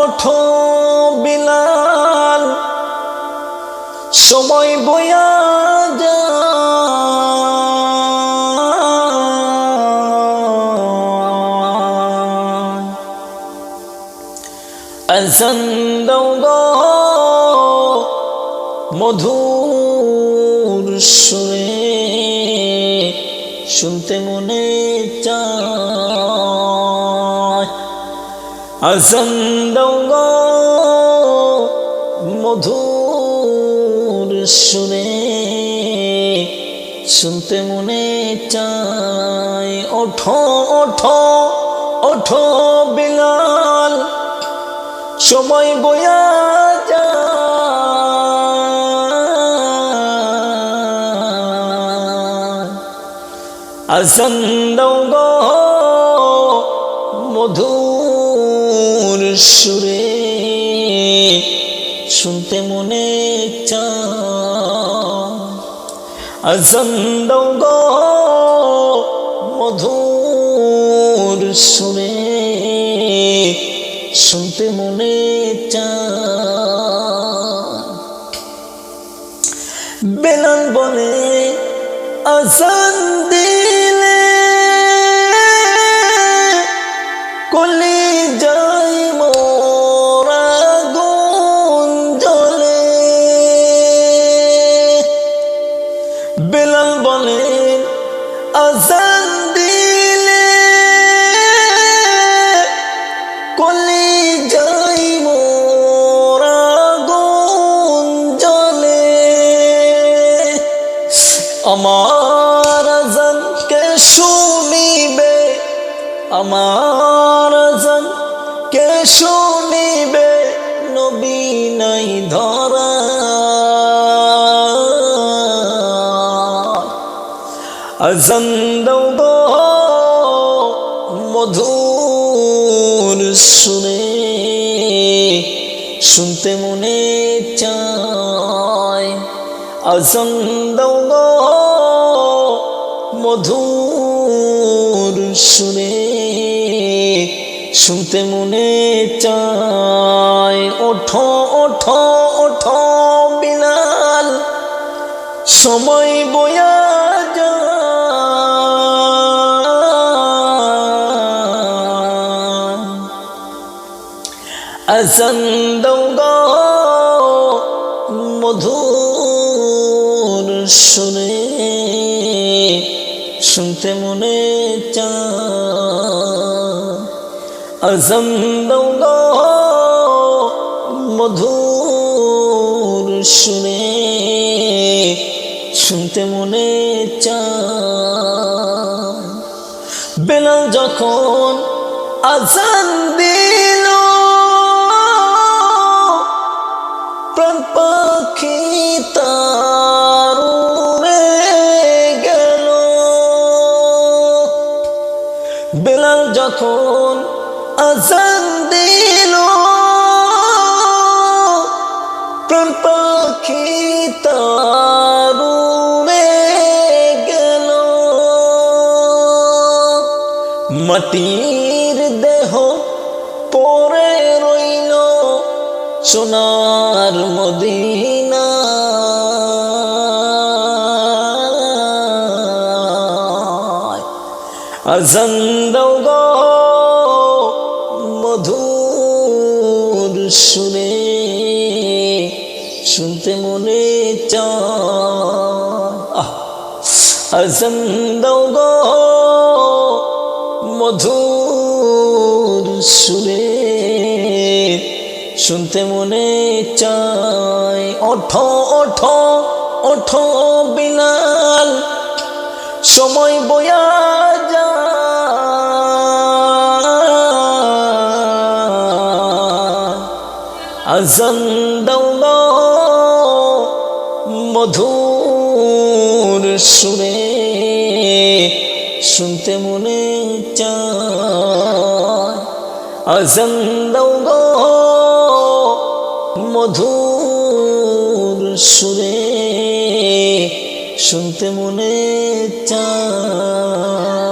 ওঠো বিলাল সময় বয়া যায় আযান দাও গো মধুর সুরে শুনতে মনে চায় আযান দাও গো মধুর সুরে শুনতে মনে চায় ওঠো ওঠো ওঠো বিলাল সময় বয়া যায় আযান দাও গো মধুর সুরে শুনতে মনে চায় আযান দাও গো মধুর সুরে শুনতে মনে চায় বেলাল বলে আযান দিলে কলিজায় মোর আগুন জ্বলে বেলাল বলে আযান দিলে কলিজায় মোর আগুন জ্বলে আমার আযান কে শুনিবে আমার আযান কে শুনিবে নবী নাই ধরা আযান দাও গো মধুর সুরে শুনতে মনে চায় আযান দাও গো মধুর সুরে শুনতে মনে চায় ওঠো ওঠো ওঠো বিলাল সময় বয়া যায় আযান দাও গো মধুর সুরে শুনতে মনে চায় আযান দাও গো মধুর সুরে শুনতে মনে চায় বেলাল যখন আযান দিল প্রাণ পাখি তার উড়ে গেল বেলাল যখন আযান দিল প্রাণ পাখি তার উড়ে গেল মাটির দেহ পড়ে রইল সোনার মদিনা আযান দাও গো মধুর সুরে শুনতে মনে চায় আযান দাও গো মধুর সুরে শুনতে মনে চায় ওঠো ওঠো ওঠো বিলাল সময় বয়া যায় আযান দাও গো মধুর সুরে শুনতে মনে চায় আযান দাও গো মধুর সুরে শুনতে মনে চায়।